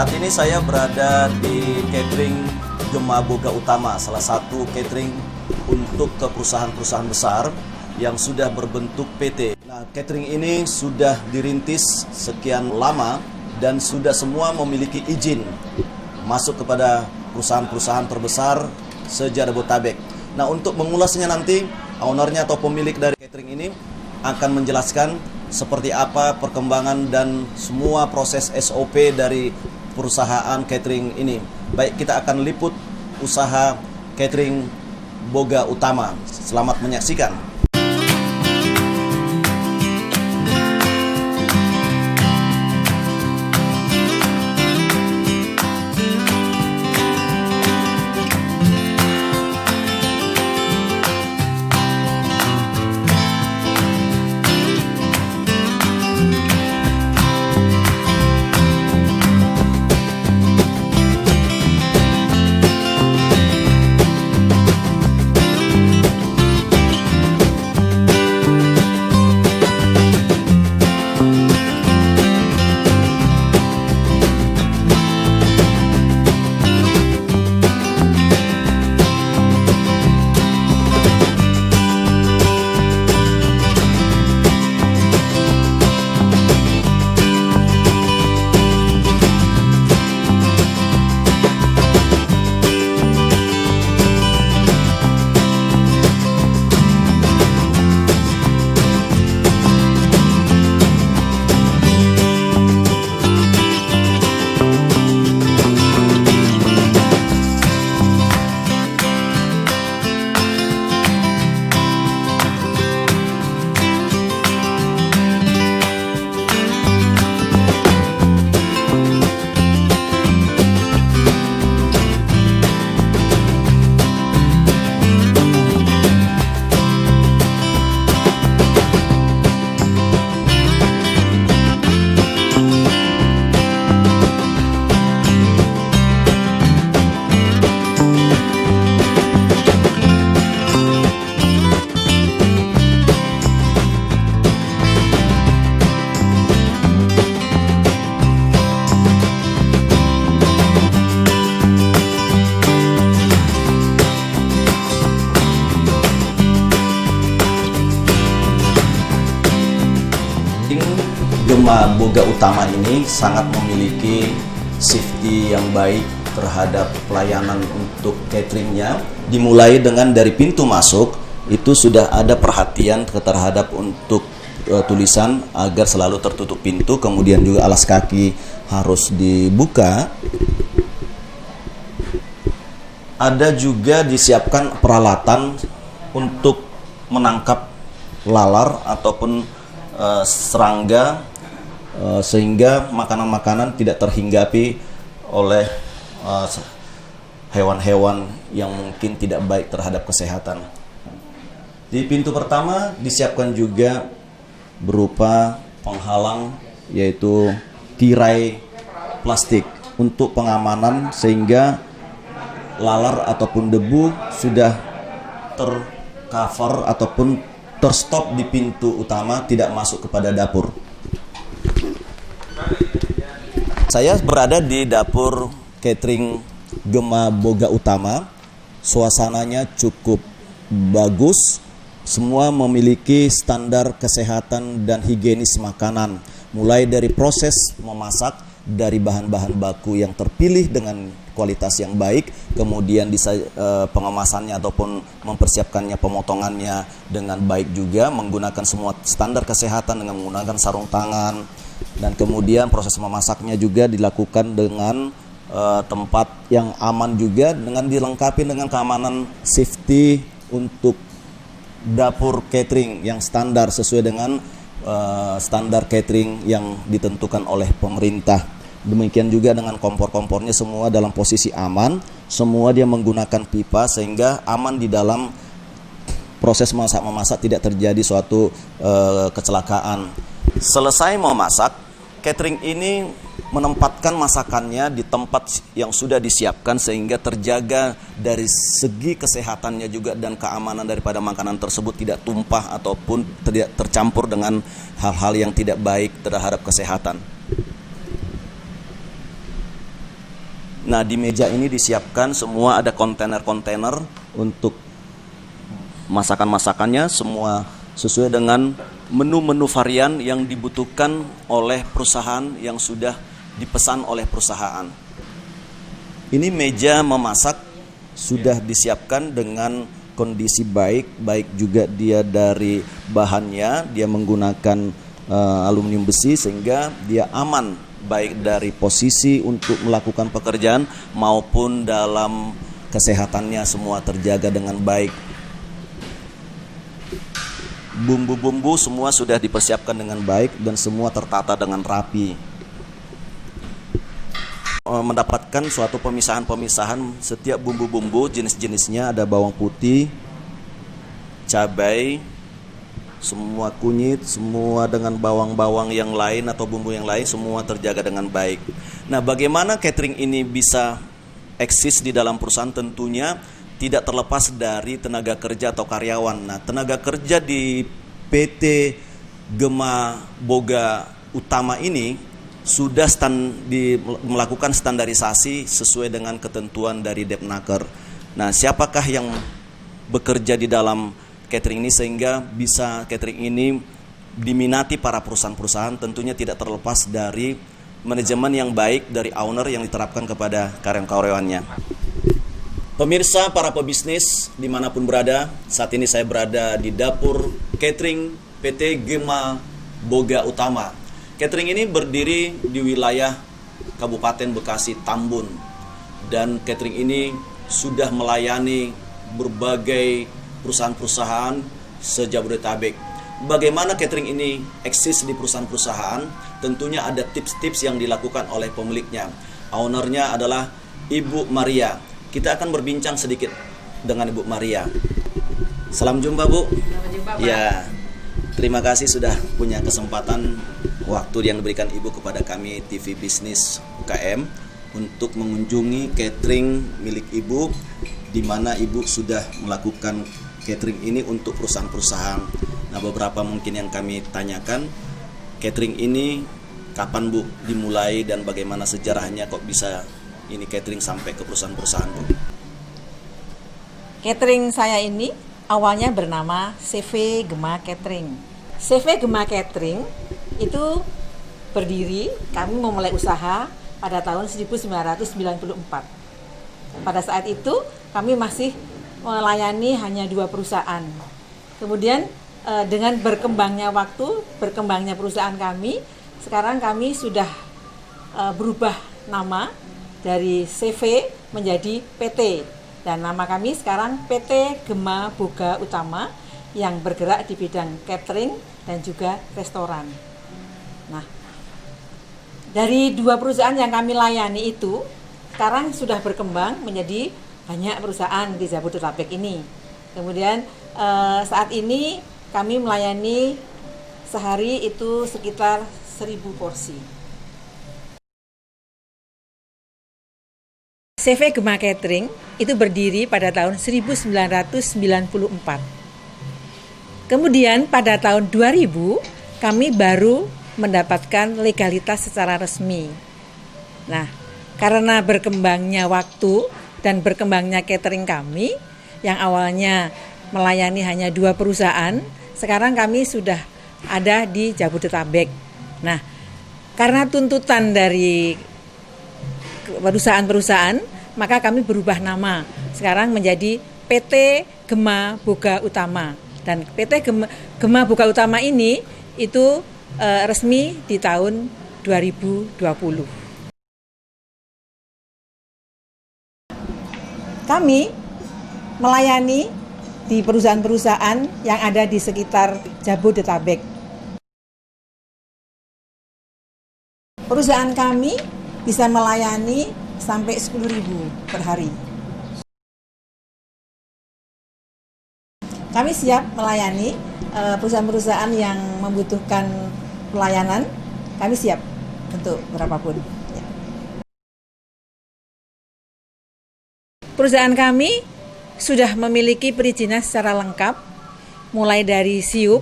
Saat ini saya berada di catering Gema Boga Utama, salah satu catering untuk ke perusahaan-perusahaan besar yang sudah berbentuk PT. Nah, catering ini sudah dirintis sekian lama dan sudah semua memiliki izin masuk kepada perusahaan-perusahaan terbesar se-Jabodetabek. Nah, untuk mengulasnya nanti, ownernya atau pemilik dari catering ini akan menjelaskan seperti apa perkembangan dan semua proses SOP dari perusahaan catering ini. Baik, kita akan liput usaha catering Boga Utama. Selamat menyaksikan. Gema Boga Utama ini sangat memiliki safety yang baik terhadap pelayanan untuk cateringnya. Dimulai dengan dari pintu masuk itu sudah ada perhatian terhadap untuk tulisan agar selalu tertutup pintu, kemudian juga alas kaki harus dibuka. Ada juga disiapkan peralatan untuk menangkap lalar ataupun serangga sehingga makanan-makanan tidak terhinggapi oleh hewan-hewan yang mungkin tidak baik terhadap kesehatan. Di pintu pertama disiapkan juga berupa penghalang, yaitu tirai plastik untuk pengamanan sehingga lalar ataupun debu sudah tercover ataupun terstop di pintu utama, tidak masuk kepada dapur. Saya berada di dapur catering Gema Boga Utama. Suasananya cukup bagus. Semua memiliki standar kesehatan dan higienis makanan. Mulai dari proses memasak, dari bahan-bahan baku yang terpilih dengan kualitas yang baik, kemudian pengemasannya ataupun mempersiapkannya, pemotongannya dengan baik juga, menggunakan semua standar kesehatan dengan menggunakan sarung tangan, dan kemudian proses memasaknya juga dilakukan dengan tempat yang aman juga, dengan dilengkapi dengan keamanan safety untuk dapur catering yang standar sesuai dengan standar catering yang ditentukan oleh pemerintah. Demikian juga dengan kompor-kompornya semua dalam posisi aman, semua dia menggunakan pipa sehingga aman di dalam proses memasak tidak terjadi suatu kecelakaan. Selesai memasak, catering ini menempatkan masakannya di tempat yang sudah disiapkan sehingga terjaga dari segi kesehatannya juga dan keamanan daripada makanan tersebut tidak tumpah ataupun tidak tercampur dengan hal-hal yang tidak baik terhadap kesehatan. Nah, di meja ini disiapkan semua, ada kontainer-kontainer untuk masakan-masakannya, semua sesuai dengan menu-menu varian yang dibutuhkan oleh perusahaan yang sudah dipesan oleh perusahaan. Ini meja memasak sudah disiapkan dengan kondisi baik juga dia dari bahannya, dia menggunakan aluminium besi sehingga dia aman baik dari posisi untuk melakukan pekerjaan maupun dalam kesehatannya, semua terjaga dengan baik. Bumbu-bumbu semua sudah dipersiapkan dengan baik dan semua tertata dengan rapi. Mendapatkan suatu pemisahan-pemisahan setiap bumbu-bumbu jenis-jenisnya, ada bawang putih, cabai, semua kunyit, semua dengan bawang-bawang yang lain atau bumbu yang lain, semua terjaga dengan baik. Nah, bagaimana catering ini bisa eksis di dalam perusahaan? Tentunya tidak terlepas dari tenaga kerja atau karyawan. Nah, tenaga kerja di PT Gema Boga Utama ini sudah melakukan standarisasi sesuai dengan ketentuan dari Depnaker. Nah, siapakah yang bekerja di dalam catering ini sehingga bisa catering ini diminati para perusahaan-perusahaan? Tentunya tidak terlepas dari manajemen yang baik dari owner yang diterapkan kepada karyawan-karyawannya. Pemirsa, para pebisnis dimanapun berada, saat ini saya berada di dapur catering PT Gema Boga Utama. Catering ini berdiri di wilayah Kabupaten Bekasi Tambun, dan catering ini sudah melayani berbagai perusahaan-perusahaan se-Jabodetabek. Bagaimana catering ini eksis di perusahaan-perusahaan? Tentunya ada tips-tips yang dilakukan oleh pemiliknya. Ownernya adalah Ibu Maria. Kita akan berbincang sedikit dengan Ibu Maria. Salam jumpa, Bu. Salam jumpa, Pak. Ya, terima kasih sudah punya kesempatan waktu yang diberikan Ibu kepada kami TV Bisnis UKM untuk mengunjungi catering milik Ibu, di mana Ibu sudah melakukan catering ini untuk perusahaan-perusahaan. Nah, beberapa mungkin yang kami tanyakan, catering ini kapan, Bu, dimulai dan bagaimana sejarahnya kok bisa ini catering sampai ke perusahaan-perusahaan, Bu? Catering saya ini awalnya bernama CV Gema Catering. CV Gema Catering itu berdiri, kami memulai usaha pada tahun 1994. Pada saat itu kami masih melayani hanya 2 perusahaan. Kemudian dengan berkembangnya waktu, berkembangnya perusahaan kami, sekarang kami sudah berubah nama dari CV menjadi PT. Dan nama kami sekarang PT Gema Boga Utama yang bergerak di bidang catering dan juga restoran. Nah, dari 2 perusahaan yang kami layani itu, sekarang sudah berkembang menjadi banyak perusahaan di Jabodetabek ini. Kemudian saat ini kami melayani sehari itu sekitar 1000 porsi. CV Gema Catering itu berdiri pada tahun 1994. Kemudian pada tahun 2000 kami baru mendapatkan legalitas secara resmi. Nah, karena berkembangnya waktu dan berkembangnya catering kami yang awalnya melayani hanya 2 perusahaan, sekarang kami sudah ada di Jabodetabek. Nah, karena tuntutan dari perusahaan-perusahaan, maka kami berubah nama. Sekarang menjadi PT Gema Boga Utama. Dan PT Gema Boga Utama ini itu resmi di tahun 2020. Kami melayani di perusahaan-perusahaan yang ada di sekitar Jabodetabek. Perusahaan kami bisa melayani sampai 10.000 per hari. Kami siap melayani perusahaan-perusahaan yang membutuhkan pelayanan. Kami siap untuk berapapun. Ya. Perusahaan kami sudah memiliki perizinan secara lengkap, mulai dari SIUP,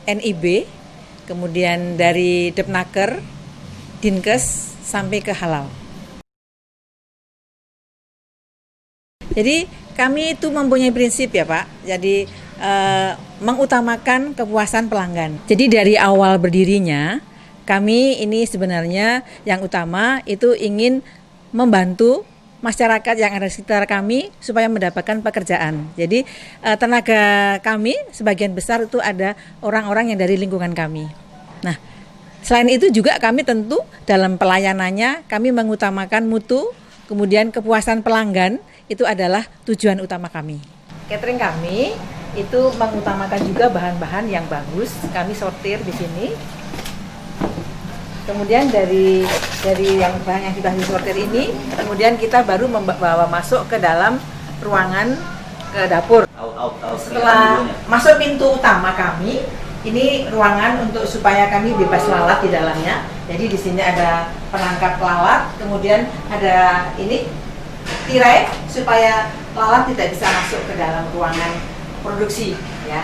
NIB, kemudian dari Depnaker, Dinkes, sampai ke halal. Jadi kami itu mempunyai prinsip ya Pak, jadi mengutamakan kepuasan pelanggan. Jadi dari awal berdirinya, kami ini sebenarnya yang utama itu ingin membantu masyarakat yang ada di sekitar kami supaya mendapatkan pekerjaan. Jadi tenaga kami sebagian besar itu ada orang-orang yang dari lingkungan kami. Nah, selain itu juga kami tentu dalam pelayanannya kami mengutamakan mutu, kemudian kepuasan pelanggan itu adalah tujuan utama kami. Catering kami itu mengutamakan juga bahan-bahan yang bagus. Kami sortir di sini. Kemudian dari yang bahan yang sudah disortir ini, kemudian kita baru membawa masuk ke dalam ruangan ke dapur. Setelah masuk pintu utama kami, ini ruangan untuk supaya kami bebas lalat di dalamnya. Jadi di sini ada penangkap lalat, kemudian ada ini tirai supaya lalat tidak bisa masuk ke dalam ruangan produksi, ya.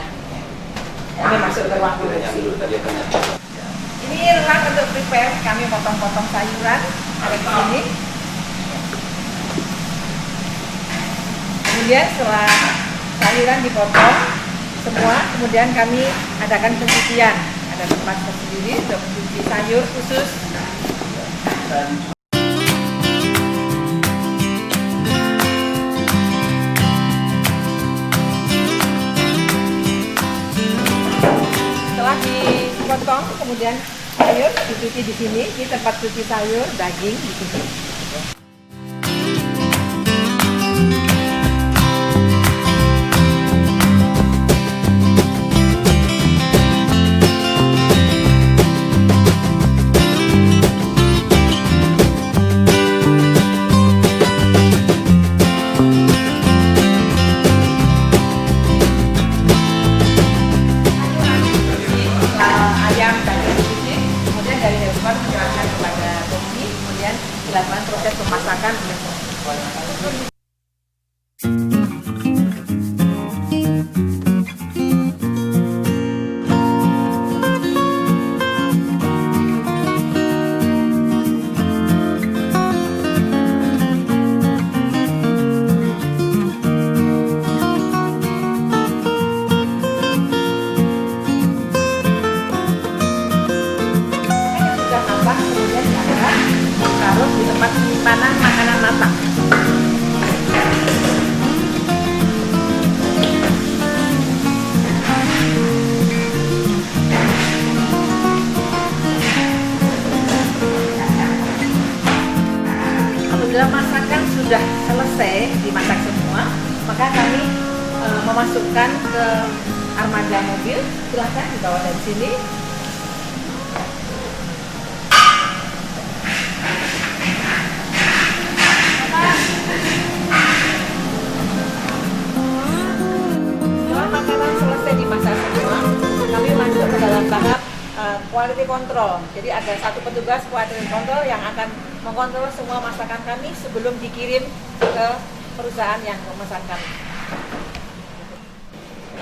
Kami masuk ke ruang produksi. Ini ruang untuk prepare, kami potong-potong sayuran ada di sini. Kemudian setelah sayuran dipotong semua, kemudian kami adakan pencucian. Ada tempat tersendiri untuk mencuci sayur khusus. Setelah dipotong, kemudian sayur dicuci di sini, di tempat cuci sayur, daging di sini. Dilakukan proses pemasakan oleh taruh di tempat penyimpanan makanan matang. Apabila masakan sudah selesai dimasak semua, maka kami memasukkan ke armada mobil. Silahkan dibawa dari sini. Tahap quality control. Jadi ada satu petugas quality control yang akan mengontrol semua masakan kami sebelum dikirim ke perusahaan yang memesan kami.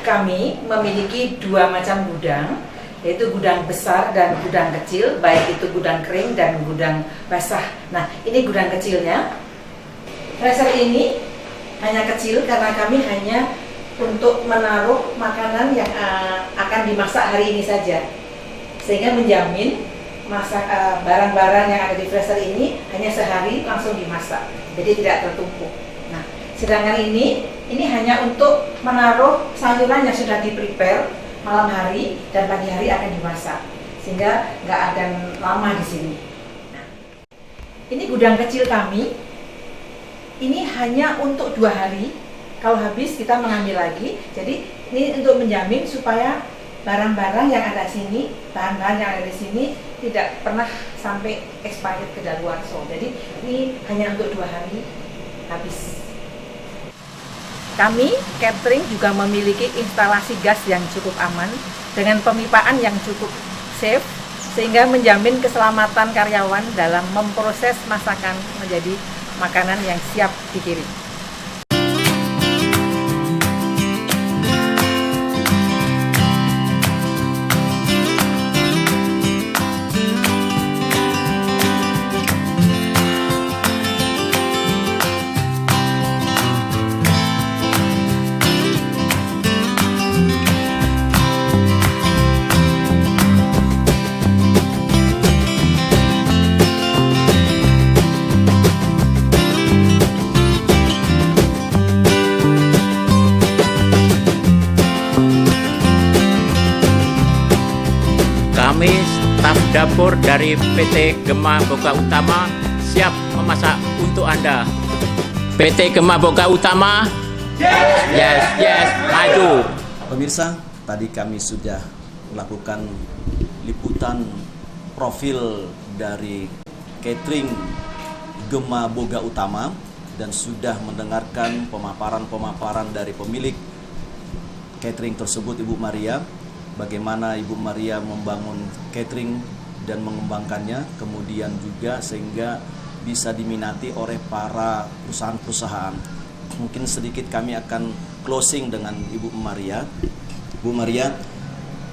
Kami memiliki dua macam gudang, yaitu gudang besar dan gudang kecil, baik itu gudang kering dan gudang basah. Nah, ini gudang kecilnya. Freezer ini hanya kecil karena kami hanya untuk menaruh makanan yang akan dimasak hari ini saja, sehingga menjamin barang-barang yang ada di freezer ini hanya sehari langsung dimasak, jadi tidak tertumpuk. Nah, sedangkan ini hanya untuk menaruh sayuran yang sudah di-prepare malam hari dan pagi hari akan dimasak, sehingga nggak akan lama di sini. Nah, ini gudang kecil kami, ini hanya untuk 2 hari. Kalau habis kita mengambil lagi. Jadi ini untuk menjamin supaya barang-barang yang ada sini, bahan-bahan yang ada di sini tidak pernah sampai expired kedaluarsa. Jadi ini hanya untuk 2 hari habis. Kami catering juga memiliki instalasi gas yang cukup aman dengan pemipaan yang cukup safe, sehingga menjamin keselamatan karyawan dalam memproses masakan menjadi makanan yang siap dikirim. dapur dari PT Gema Boga Utama siap memasak untuk Anda. PT Gema Boga Utama, yes, maju. Pemirsa, tadi kami sudah melakukan liputan profil dari catering Gema Boga Utama dan sudah mendengarkan pemaparan dari pemilik catering tersebut, Ibu Maria, bagaimana Ibu Maria membangun catering dan mengembangkannya, kemudian juga sehingga bisa diminati oleh para perusahaan-perusahaan. Mungkin sedikit kami akan closing dengan Ibu Maria. Bu Maria,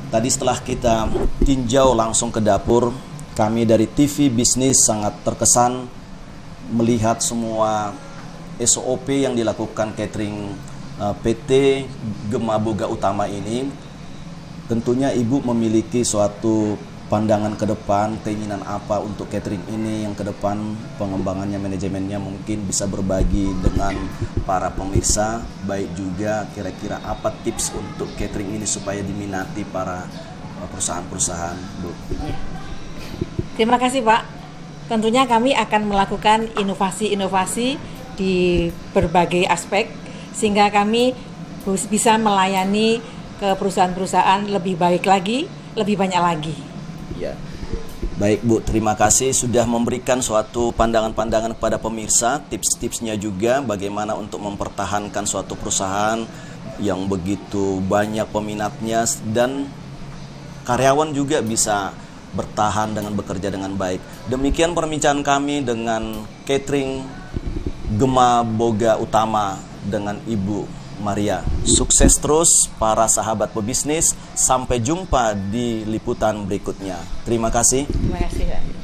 tadi setelah kita tinjau langsung ke dapur, kami dari TV Bisnis sangat terkesan melihat semua SOP yang dilakukan catering PT Gema Boga Utama ini. Tentunya Ibu memiliki suatu pandangan ke depan, keinginan apa untuk catering ini yang ke depan, pengembangannya, manajemennya, mungkin bisa berbagi dengan para pemirsa, baik juga kira-kira apa tips untuk catering ini supaya diminati para perusahaan-perusahaan, Bu. Terima kasih Pak. Tentunya kami akan melakukan inovasi-inovasi di berbagai aspek sehingga kami bisa melayani ke perusahaan-perusahaan lebih baik lagi, lebih banyak lagi. Ya. Baik Bu, terima kasih sudah memberikan suatu pandangan-pandangan kepada pemirsa, tips-tipsnya juga bagaimana untuk mempertahankan suatu perusahaan yang begitu banyak peminatnya dan karyawan juga bisa bertahan dengan bekerja dengan baik. Demikian perbincangan kami dengan catering Gema Boga Utama dengan Ibu Maria. Sukses terus para sahabat pebisnis. Sampai jumpa di liputan berikutnya. Terima kasih. Terima kasih Pak.